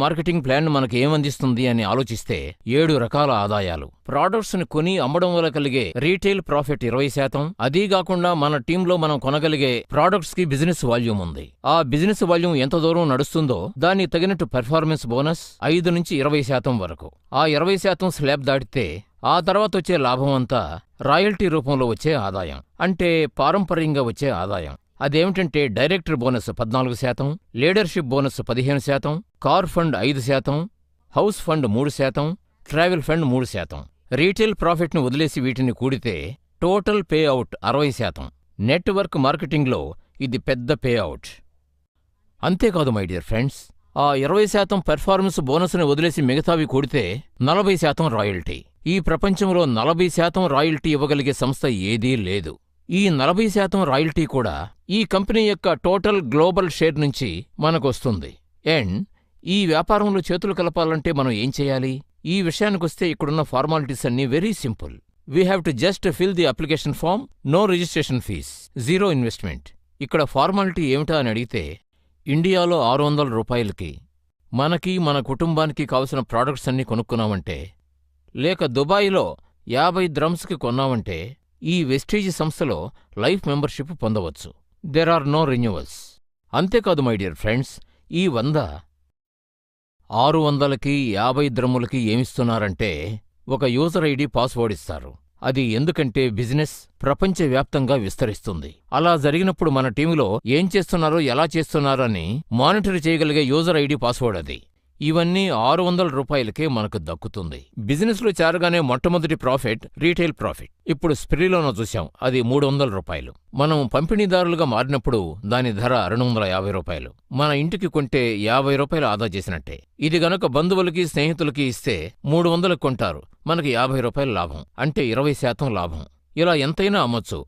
Marketing plan మనకు ఏమందిస్తుంది అని ఆలోచిస్తే 7 రకాల ఆదాయాలు. ప్రోడక్ట్స్ ని కొని అమ్మడం వల్ల కలిగే రీటైల్ ప్రాఫిట్ 20%. అదీగాకుండా మన టీంలో మనం కొనగలిగే ప్రోడక్ట్స్ కి బిజినెస్ వాల్యూమ్ ఉంది. ఆ బిజినెస్ వాల్యూమ్ ఎంత దూరం నడుస్తుందో దానికి తగినట్టు పెర్ఫార్మెన్స్ బోనస్ 5 నుంచి 20% వరకు. ఆ 20% స్లాబ్ దాటితే ఆ తర్వాత వచ్చే లాభం అంతా రాయల్టీ రూపంలో వచ్చే ఆదాయం, అంటే పారంపర్యంగా వచ్చే ఆదాయం. అదేమిటంటే director bonus 14%, leadership bonus 15%, car fund 5%, house fund 3%, travel fund 3%. Retail ప్రాఫిట్ను వదిలేసి వీటిని కూడితే టోటల్ పే అవుట్ 60%. నెట్వర్క్ మార్కెటింగ్లో ఇది పెద్ద పే అవుట్. అంతేకాదు మై డియర్ ఫ్రెండ్స్, ఆ 20% పెర్ఫార్మెన్స్ బోనస్ని వదిలేసి మిగతావి కూడితే 40% రాయల్టీ. ఈ ప్రపంచంలో 40% రాయల్టీ ఇవ్వగలిగే సంస్థ ఏదీ లేదు. ఈ 40% రాయల్టీ కూడా ఈ కంపెనీ యొక్క టోటల్ గ్లోబల్ షేర్ నుంచి మనకొస్తుంది. అండ్ ఈ వ్యాపారంలో చేతులు కలపాలంటే మనం ఏం చేయాలి? ఈ విషయానికొస్తే ఇక్కడున్న ఫార్మాలిటీస్ అన్నీ very simple. We have to just fill the application form, no registration fees, zero investment. ఇక్కడ ఫార్మాలిటీ ఏమిటా అని అడిగితే, ఇండియాలో 600 రూపాయలకి మనకి మన కుటుంబానికి కావలసిన ప్రాడక్ట్స్ అన్నీ కొనుక్కున్నామంటే, లేక దుబాయ్లో 50 ద్రమ్స్కి కొన్నామంటే ఈ వెస్టీజ్ సంస్థలో లైఫ్ మెంబర్షిప్ పొందవచ్చు. There are no renewals. అంతేకాదు మై డియర్ ఫ్రెండ్స్, ఈ 100 600కి 50 ద్రమ్ములకి ఏమిస్తున్నారంటే ఒక యూజర్ ఐడి పాస్వర్డ్ ఇస్తారు. అది ఎందుకంటే బిజినెస్ ప్రపంచవ్యాప్తంగా విస్తరిస్తుంది. అలా జరిగినప్పుడు మన టీములో ఏం చేస్తున్నారో ఎలా చేస్తున్నారో అని మానిటర్ చేయగలిగే యూజర్ ఐడి పాస్వర్డ్ అది. ఇవన్నీ 600 రూపాయలకే మనకు దక్కుతుంది. బిజినెస్లో చేరగానే మొట్టమొదటి ప్రాఫిట్ రీటైల్ ప్రాఫిట్. ఇప్పుడు స్ప్రీలోనో చూశాం, అది 300 రూపాయలు. మనం పంపిణీదారులుగా మారినప్పుడు దాని ధర 250 రూపాయలు. మన ఇంటికి కొంటే 50 రూపాయలు ఆదా చేసినట్టే. ఇది గనక బంధువులకి స్నేహితులకి ఇస్తే 300 కొంటారు, మనకి 50 రూపాయలు లాభం, అంటే 20% లాభం. ఇలా ఎంతైనా అమ్మొచ్చు.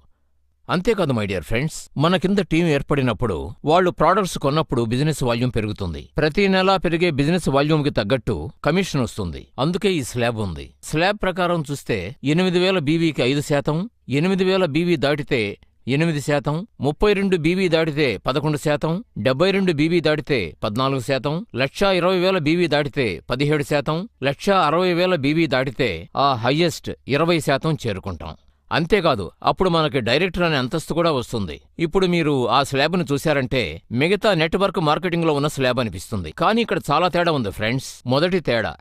అంతేకాదు మై డియర్ ఫ్రెండ్స్, మన కింద టీం ఏర్పడినప్పుడు వాళ్ళు ప్రోడక్ట్స్ కొన్నప్పుడు బిజినెస్ వాల్యూమ్ పెరుగుతుంది. ప్రతి నెలా పెరిగే బిజినెస్ వాల్యూమ్కి తగ్గట్టు కమిషన్ వస్తుంది. అందుకే ఈ స్లాబ్ ఉంది. స్లాబ్ ప్రకారం చూస్తే 8000 బీవీకి 5%, 8000 బీవీ దాటితే 8%, 32 బీవీ దాటితే 11%, 72 బీవీ దాటితే 14%, 1,20,000 బీవీ దాటితే 17%, 1,60,000 బీవీ దాటితే ఆ హయ్యెస్ట్ 20% చేరుకుంటాం. అంతేకాదు అప్పుడు మనకి డైరెక్టర్ అనే అంతస్తు కూడా వస్తుంది. ఇప్పుడు మీరు ఆ స్లాబ్ను చూశారంటే మిగతా నెట్వర్క్ మార్కెటింగ్లో ఉన్న స్లాబ్ అనిపిస్తుంది. కానీ ఇక్కడ చాలా తేడా ఉంది ఫ్రెండ్స్. మొదటి తేడా,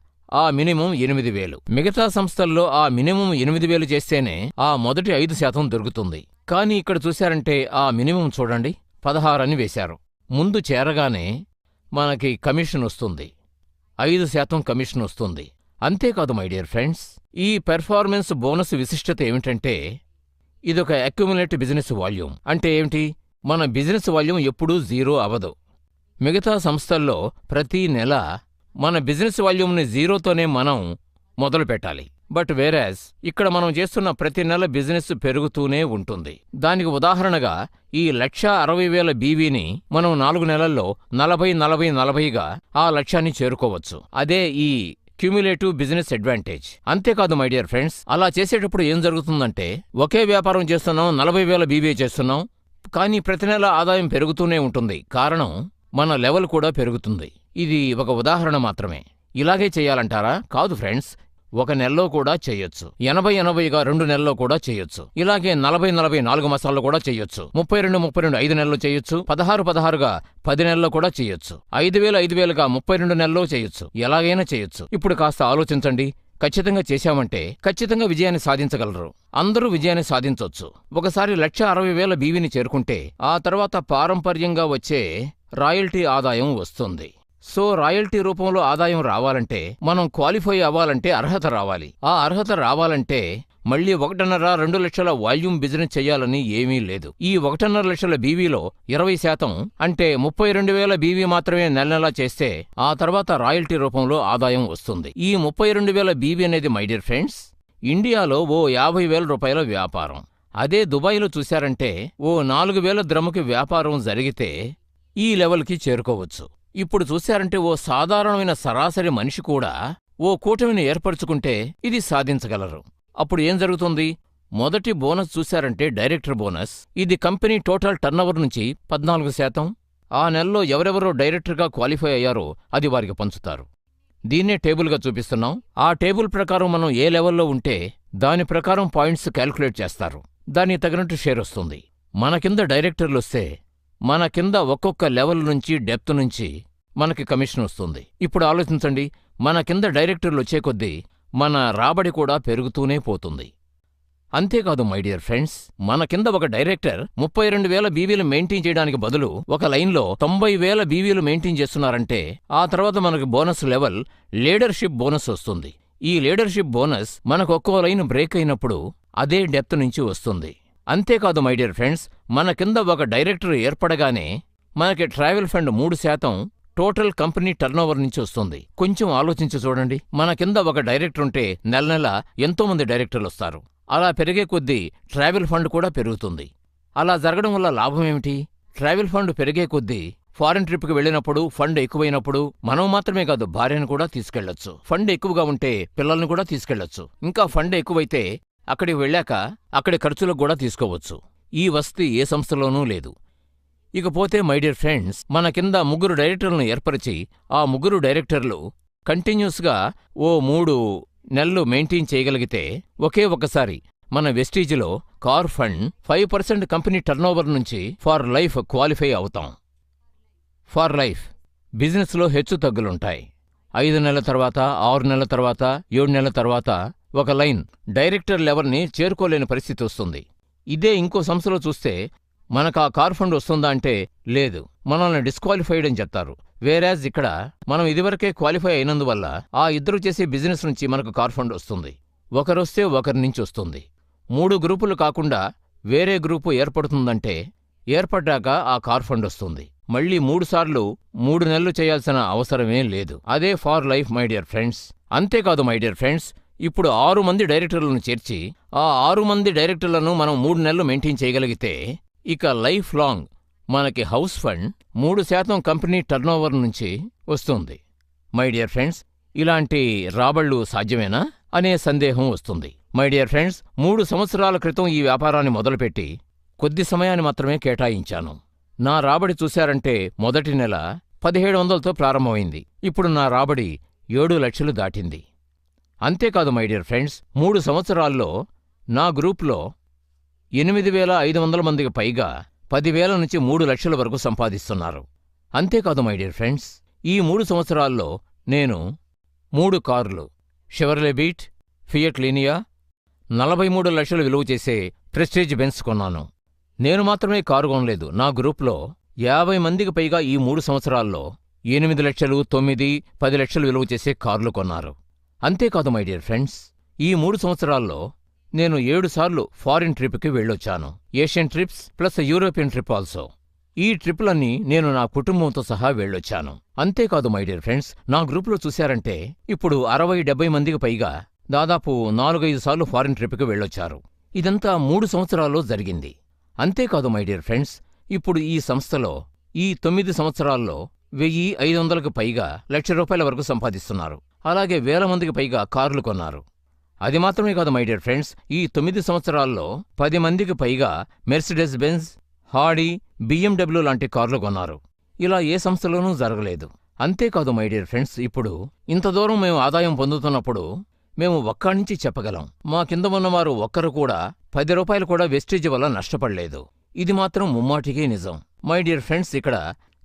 ఆ మినిమం 8,000. మిగతా సంస్థల్లో ఆ మినిమం 8,000 చేస్తేనే ఆ మొదటి 5% దొరుకుతుంది. కానీ ఇక్కడ చూశారంటే ఆ మినిమం చూడండి 16 అని వేశారు. ముందు చేరగానే మనకి కమిషన్ వస్తుంది, 5% కమిషన్ వస్తుంది. అంతేకాదు మై డియర్ ఫ్రెండ్స్, ఈ పెర్ఫార్మెన్స్ బోనస్ విశిష్టత ఏమిటంటే ఇదొక అక్యుములేట్ బిజినెస్ వాల్యూమ్. అంటే ఏమిటి? మన బిజినెస్ వాల్యూమ్ ఎప్పుడూ జీరో అవదు. మిగతా సంస్థల్లో ప్రతి నెల మన బిజినెస్ వాల్యూమ్ని జీరోతోనే మనం మొదలు పెట్టాలి. బట్ వేరాజ్ ఇక్కడ మనం చేస్తున్న ప్రతి నెల బిజినెస్ పెరుగుతూనే ఉంటుంది. దానికి ఉదాహరణగా ఈ 1,60,000 బీవీని మనం 4 నెలల్లో 40-40-40గా ఆ లక్ష్యాన్ని చేరుకోవచ్చు. అదే ఈ క్యూములేటివ్ బిజినెస్ అడ్వాంటేజ్. అంతేకాదు మై డియర్ ఫ్రెండ్స్, అలా చేసేటప్పుడు ఏం జరుగుతుందంటే ఒకే వ్యాపారం చేస్తున్నాం, 40,000 బీవీ చేస్తున్నాం, కానీ ప్రతి నెల ఆదాయం పెరుగుతూనే ఉంటుంది. కారణం మన లెవెల్ కూడా పెరుగుతుంది. ఇది ఒక ఉదాహరణ మాత్రమే. ఇలాగే చేయాలంటారా? కాదు ఫ్రెండ్స్, ఒక నెలలో కూడా చేయొచ్చు, 80-80గా 2 నెలల్లో కూడా చేయొచ్చు, ఇలాగే 40-40 4 మాసాల్లో కూడా చేయొచ్చు, 32-32 5 నెలల్లో చేయొచ్చు, 16-16గా 10 నెలల్లో కూడా చేయొచ్చు, 5,000-5,000గా 32 నెలల్లో చేయొచ్చు. ఎలాగైనా చేయొచ్చు. ఇప్పుడు కాస్త ఆలోచించండి. ఖచ్చితంగా చేశామంటే ఖచ్చితంగా విజయాన్ని సాధించగలరు. అందరూ విజయాన్ని సాధించొచ్చు. ఒకసారి 1,60,000 బీవీని చేరుకుంటే ఆ తర్వాత పారంపర్యంగా వచ్చే రాయల్టీ ఆదాయం వస్తుంది. సో రాయల్టీ రూపంలో ఆదాయం రావాలంటే మనం క్వాలిఫై అవ్వాలంటే అర్హత రావాలి. ఆ అర్హత రావాలంటే మళ్లీ 1.5-2 లక్షల వాల్యూమ్ బిజినెస్ చెయ్యాలని ఏమీ లేదు. ఈ 1.5 లక్షల బీవీలో 20% అంటే 32,000 బీవీ మాత్రమే నెలనెలా చేస్తే ఆ తర్వాత రాయల్టీ రూపంలో ఆదాయం వస్తుంది. ఈ 32,000 బీవీ అనేది మై డియర్ ఫ్రెండ్స్ ఇండియాలో ఓ 50,000 రూపాయల వ్యాపారం. అదే దుబాయ్లో చూశారంటే ఓ 4,000 ద్రమ్ముకి వ్యాపారం జరిగితే ఈ లెవెల్కి చేరుకోవచ్చు. ఇప్పుడు చూశారంటే ఓ సాధారణమైన సరాసరి మనిషి కూడా ఓ కూటమిని ఏర్పరచుకుంటే ఇది సాధించగలరు. అప్పుడు ఏం జరుగుతుంది? మొదటి బోనస్ చూశారంటే డైరెక్టర్ బోనస్. ఇది కంపెనీ టోటల్ టర్నోవర్ నుంచి 14%. ఆ నెలలో ఎవరెవరో డైరెక్టర్గా క్వాలిఫై అయ్యారో అది వారికి పంచుతారు. దీన్నే టేబుల్గా చూపిస్తున్నాం. ఆ టేబుల్ ప్రకారం మనం ఏ లెవెల్లో ఉంటే దాని ప్రకారం పాయింట్స్ క్యాల్కులేట్ చేస్తారు. దానికి తగినట్టు షేర్ వస్తుంది. మన కింద డైరెక్టర్లొస్తే మన కింద ఒక్కొక్క లెవెల్ నుంచి డెప్త్ నుంచి మనకి కమిషన్ వస్తుంది. ఇప్పుడు ఆలోచించండి, మన కింద డైరెక్టర్లు వచ్చే కొద్దీ మన రాబడి కూడా పెరుగుతూనే పోతుంది. అంతేకాదు మై డియర్ ఫ్రెండ్స్, మన కింద ఒక డైరెక్టర్ 32,000 బీవీలు మెయింటైన్ చేయడానికి బదులు ఒక లైన్లో 90,000 బీవీలు మెయింటైన్ చేస్తున్నారంటే ఆ తర్వాత మనకు బోనస్ లెవెల్ లీడర్షిప్ బోనస్ వస్తుంది. ఈ లీడర్షిప్ బోనస్ మనకు ఒక్కో లైన్ బ్రేక్ అయినప్పుడు అదే డెప్త్ నుంచి వస్తుంది. అంతేకాదు మై డియర్ ఫ్రెండ్స్, మన కింద ఒక డైరెక్టర్ ఏర్పడగానే మనకి travel fund 3% total company turnover నుంచి వస్తుంది. కొంచెం ఆలోచించి చూడండి, మన కింద ఒక డైరెక్టర్ ఉంటే నెల నెల ఎంతోమంది డైరెక్టర్లొస్తారు. అలా పెరిగే కొద్దీ ట్రావెల్ ఫండ్ కూడా పెరుగుతుంది. అలా జరగడం వల్ల లాభమేమిటి? ట్రావెల్ ఫండ్ పెరిగే కొద్దీ ఫారెన్ ట్రిప్కి వెళ్ళినప్పుడు ఫండ్ ఎక్కువైనప్పుడు మనం మాత్రమే కాదు, భార్యను కూడా తీసుకెళ్లొచ్చు. ఫండ్ ఎక్కువగా ఉంటే పిల్లల్ని కూడా తీసుకెళ్లొచ్చు. ఇంకా ఫండ్ ఎక్కువైతే అక్కడికి వెళ్ళాక అక్కడి ఖర్చులకు కూడా తీసుకోవచ్చు. ఈ వసతి ఏ సంస్థలోనూ లేదు. ఇకపోతే మై డియర్ ఫ్రెండ్స్, మన కింద 3 డైరెక్టర్లను ఏర్పరిచి ఆ 3 డైరెక్టర్లు కంటిన్యూస్గా ఓ 3 నెలలు మెయింటైన్ చేయగలిగితే ఒకే ఒక్కసారి మన వెస్టీజ్లో కార్ ఫండ్ 5% కంపెనీ టర్నోవర్ నుంచి ఫార్ లైఫ్ క్వాలిఫై అవుతాం. ఫార్ లైఫ్ బిజినెస్లో హెచ్చు తగ్గులుంటాయి. 5 నెలల తర్వాత, 6 నెలల తర్వాత, 7 నెలల తర్వాత ఒక లైన్ డైరెక్టర్ లెవెల్ని చేరుకోలేని పరిస్థితి వస్తుంది. ఇదే ఇంకో సంస్థలో చూస్తే మనకా కార్ ఫండ్ వస్తుందా అంటే లేదు, మనల్ని డిస్క్వాలిఫైడ్ అని చెప్తారు. వేరాజ్ ఇక్కడ మనం ఇదివరకే క్వాలిఫై అయినందువల్ల ఆ ఇద్దరు చేసే బిజినెస్ నుంచి మనకు కార్ ఫండ్ వస్తుంది. ఒకరొస్తే ఒకరి నుంచి వస్తుంది. 3 గ్రూపులు కాకుండా వేరే గ్రూపు ఏర్పడుతుందంటే ఏర్పడ్డాక ఆ కార్ ఫండ్ వస్తుంది. మళ్ళీ 3 సార్లు 3 నెలలు చేయాల్సిన అవసరమేం లేదు. అదే for life my dear friends. అంతేకాదు మై డియర్ ఫ్రెండ్స్, ఇప్పుడు 6 మంది డైరెక్టర్లను చేర్చి ఆ 6 మంది డైరెక్టర్లను మనం 3 నెలలు మెయింటైన్ చేయగలిగితే ఇక లైఫ్ లాంగ్ మనకి హౌస్ ఫండ్ 3% కంపెనీ టర్నోవర్ నుంచి వస్తుంది. మై డియర్ ఫ్రెండ్స్, ఇలాంటి రాబళ్లు సాధ్యమేనా అనే సందేహం వస్తుంది. మై డియర్ ఫ్రెండ్స్, 3 సంవత్సరాల క్రితం ఈ వ్యాపారాన్ని మొదలుపెట్టి కొద్ది సమయాన్ని మాత్రమే కేటాయించాను. నా రాబడి చూశారంటే మొదటి నెల 1700తో ప్రారంభమైంది. ఇప్పుడు నా రాబడి 7 లక్షలు దాటింది. అంతేకాదు మై డియర్ ఫ్రెండ్స్, 3 సంవత్సరాల్లో నా గ్రూప్లో 8,500 మందికి పైగా 10,000 నుంచి 3 లక్షల వరకు సంపాదిస్తున్నారు. అంతేకాదు మై డియర్ ఫ్రెండ్స్, ఈ 3 సంవత్సరాల్లో నేను 3 కార్లు, షెవర్లే బీట్, ఫియట్ లీనియా, 43 లక్షలు విలువ చేసే ప్రెస్టీజ్ బెన్స్ కొన్నాను. నేను మాత్రమే కారు కొనలేదు, నా గ్రూప్లో 50 మందికి పైగా ఈ 3 సంవత్సరాల్లో 8 లక్షలు, 9, 10 లక్షలు విలువ చేసే కార్లు కొన్నారు. అంతేకాదు మై డియర్ ఫ్రెండ్స్, ఈ 3 సంవత్సరాల్లో నేను 7 సార్లు ఫారిన్ ట్రిప్కి వెళ్ళొచ్చాను. Asian trips plus European trip also. ఈ ట్రిప్లన్నీ నేను నా కుటుంబంతో సహా వెళ్ళొచ్చాను. అంతేకాదు మై డియర్ ఫ్రెండ్స్, నా గ్రూపులో చూశారంటే ఇప్పుడు 60-70 మందికి పైగా దాదాపు 4-5 సార్లు ఫారిన్ ట్రిప్కి వెళ్ళొచ్చారు. ఇదంతా 3 సంవత్సరాల్లో జరిగింది. అంతేకాదు మై డియర్ ఫ్రెండ్స్, ఇప్పుడు ఈ సంస్థలో ఈ 9 సంవత్సరాల్లో 1,500కు పైగా ₹1,00,000 వరకు సంపాదిస్తున్నారు. అలాగే 1000 మందికి పైగా కార్లు కొన్నారు. అది మాత్రమే కాదు మై డియర్ ఫ్రెండ్స్, ఈ 9 సంవత్సరాల్లో 10 మందికి పైగా మెర్సిడెస్ బెంజ్, హాడీ, BMW లాంటి కార్లు కొన్నారు. ఇలా ఏ సంస్థలోనూ జరగలేదు. అంతేకాదు మై డియర్ ఫ్రెండ్స్, ఇప్పుడు ఇంత దూరం మేము ఆదాయం పొందుతున్నప్పుడు మేము ఒక్కడ్నుంచి చెప్పగలం, మా కింద ఉన్నవారు ఒక్కరు కూడా ₹10 కూడా వెస్టేజ్ వల్ల నష్టపడలేదు. ఇది మాత్రం ముమ్మాటికే నిజం. మై డియర్ ఫ్రెండ్స్, ఇక్కడ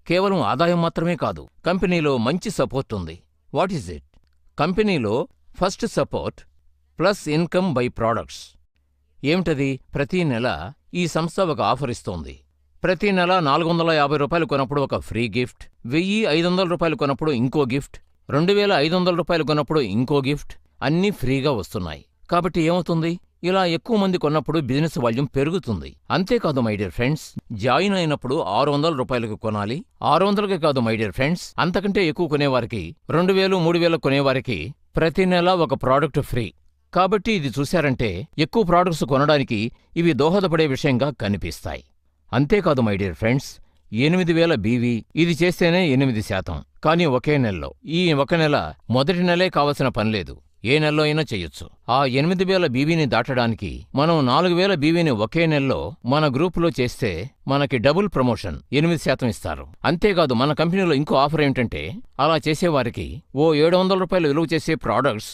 కేవలం ఆదాయం మాత్రమే కాదు, కంపెనీలో మంచి సపోర్ట్ ఉంది. What is it? కంపెనీలో first support plus income by products. ఏమిటది? ప్రతి నెల ఈ సంస్థ ఒక ఆఫర్ ఇస్తోంది. ప్రతి నెల ₹450 కొన్నప్పుడు ఒక ఫ్రీ గిఫ్ట్, ₹1,500 కొన్నప్పుడు ఇంకో గిఫ్ట్, ₹2,500 కొన్నప్పుడు ఇంకో గిఫ్ట్, అన్నీ ఫ్రీగా వస్తున్నాయి. కాబట్టి ఏమవుతుంది? ఇలా ఎక్కువ మంది కొన్నప్పుడు బిజినెస్ వాల్యూమ్ పెరుగుతుంది. అంతేకాదు మై డియర్ ఫ్రెండ్స్, జాయిన్ అయినప్పుడు ₹600 కొనాలి. 600కే కాదు మై డియర్ ఫ్రెండ్స్, అంతకంటే ఎక్కువ కొనేవారికి, 2,000, 3,000 కొనేవారికి ప్రతి నెల ఒక ప్రోడక్ట్ ఫ్రీ. కాబట్టి ఇది చూశారంటే ఎక్కువ ప్రోడక్ట్స్ కొనడానికి ఇవి దోహదపడే విషయంగా కనిపిస్తాయి. అంతేకాదు మై డియర్ ఫ్రెండ్స్, 8,000 బీవీ ఇది చేస్తేనే 8%. కానీ ఒకే నెలలో, ఈ ఒక నెల మొదటి నెలే కావలసిన పనిలేదు, ఏ నెలలో అయినా చెయ్యొచ్చు. ఆ 8,000 బీవీని దాటడానికి మనం 4,000 బీవీని ఒకే నెలలో మన గ్రూపులో చేస్తే మనకి డబుల్ ప్రమోషన్ 8% ఇస్తారు. అంతేకాదు మన కంపెనీలో ఇంకో ఆఫర్ ఏమిటంటే అలా చేసేవారికి ఓ 700 రూపాయలు విలువ చేసే ప్రాడక్ట్స్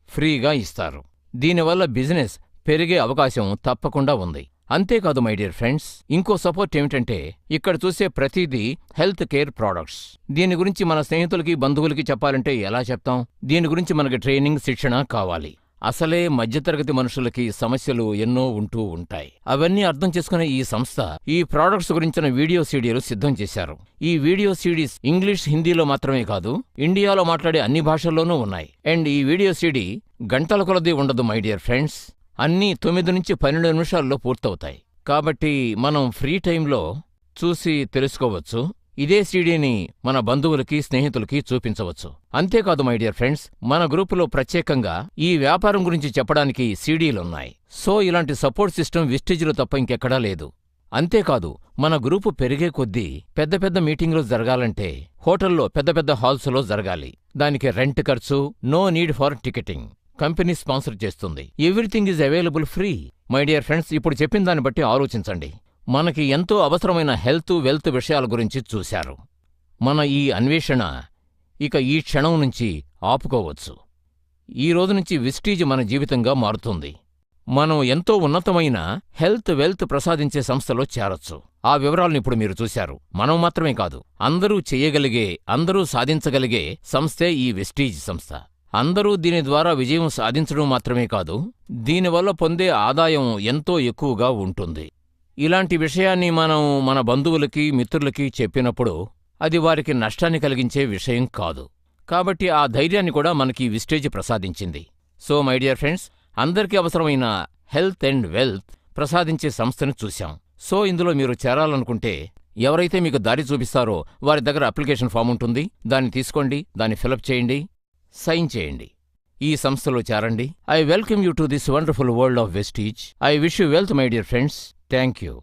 ఫ్రీగా ఇస్తారు. దీనివల్ల బిజినెస్ పెరిగే అవకాశం తప్పకుండా ఉంది. అంతేకాదు మై డియర్ ఫ్రెండ్స్, ఇంకో సపోర్ట్ ఏమిటంటే ఇక్కడ చూసే ప్రతిదీ హెల్త్ కేర్ ప్రాడక్ట్స్. దీని గురించి మన స్నేహితులకి బంధువులకి చెప్పాలంటే ఎలా చెప్తాం? దీని గురించి మనకి ట్రైనింగ్ శిక్షణ కావాలి. అసలే మధ్యతరగతి మనుషులకి సమస్యలు ఎన్నో ఉంటూ ఉంటాయి. అవన్నీ అర్థం చేసుకునే ఈ సంస్థ ఈ ప్రాడక్ట్స్ గురించిన వీడియో సీడీలు సిద్ధం చేశారు. ఈ వీడియో సీడీస్ ఇంగ్లీష్, హిందీలో మాత్రమే కాదు, ఇండియాలో మాట్లాడే అన్ని భాషల్లోనూ ఉన్నాయి. అండ్ ఈ వీడియో సీడీ గంటల కొలది ఉండదు మై డియర్ ఫ్రెండ్స్. అన్నీ 9 నుంచి 12 నిమిషాల్లో పూర్తవుతాయి. కాబట్టి మనం ఫ్రీ టైంలో చూసి తెలుసుకోవచ్చు. ఇదే సీడీని మన బంధువులకి, స్నేహితులకి చూపించవచ్చు. అంతేకాదు మై డియర్ ఫ్రెండ్స్, మన గ్రూపులో ప్రత్యేకంగా ఈ వ్యాపారం గురించి చెప్పడానికి సీడీలున్నాయి. సో ఇలాంటి సపోర్ట్ సిస్టమ్ విస్టేజ్లో తప్ప ఇంకెక్కడా లేదు. అంతేకాదు మన గ్రూపు పెరిగే కొద్దీ పెద్ద పెద్ద మీటింగ్లు జరగాలంటే హోటల్లో, పెద్ద పెద్ద హాల్స్లో జరగాలి. దానికి రెంట్ ఖర్చు, no need for ticketing. Company sponsor చేస్తుంది. Everything is available free. My dear friends, ఇప్పుడు చెప్పిన దాన్ని బట్టి ఆలోచించండి. మనకి ఎంతో అవసరమైన హెల్త్, వెల్త్ విషయాల గురించి చూశారు. మన ఈ అన్వేషణ ఇక ఈ క్షణం నుంచి ఆపుకోవచ్చు. ఈ రోజు నుంచి విస్టీజ్ మన జీవితంగా మారుతుంది. మనం ఎంతో ఉన్నతమైన హెల్త్, వెల్త్ ప్రసాదించే సంస్థలో చేరొచ్చు. ఆ వివరాలను ఇప్పుడు మీరు చూశారు. మనం మాత్రమే కాదు, అందరూ చెయ్యగలిగే, అందరూ సాధించగలిగే సంస్థే ఈ విస్టీజ్ సంస్థ. అందరూ దీని ద్వారా విజయం సాధించడం మాత్రమే కాదు, దీనివల్ల పొందే ఆదాయం ఎంతో ఎక్కువగా ఉంటుంది. ఇలాంటి విషయాన్ని మనం మన బంధువులకి, మిత్రులకి చెప్పినప్పుడు అది వారికి నష్టాన్ని కలిగించే విషయం కాదు. కాబట్టి ఆ ధైర్యాన్ని కూడా మనకి విస్టేజ్ ప్రసాదించింది. సో మై డియర్ ఫ్రెండ్స్, అందరికీ అవసరమైన హెల్త్ అండ్ వెల్త్ ప్రసాదించే సంస్థను చూశాం. సో ఇందులో మీరు చేరాలనుకుంటే ఎవరైతే మీకు దారి చూపిస్తారో వారి దగ్గర అప్లికేషన్ ఫామ్ ఉంటుంది. దాన్ని తీసుకోండి, దాన్ని ఫిలప్ చేయండి, సైన్ చేయండి. ఈ సంస్థలో చేరండి. I welcome you to this wonderful world of Vestige. I wish you wealth my dear friends. Thank you.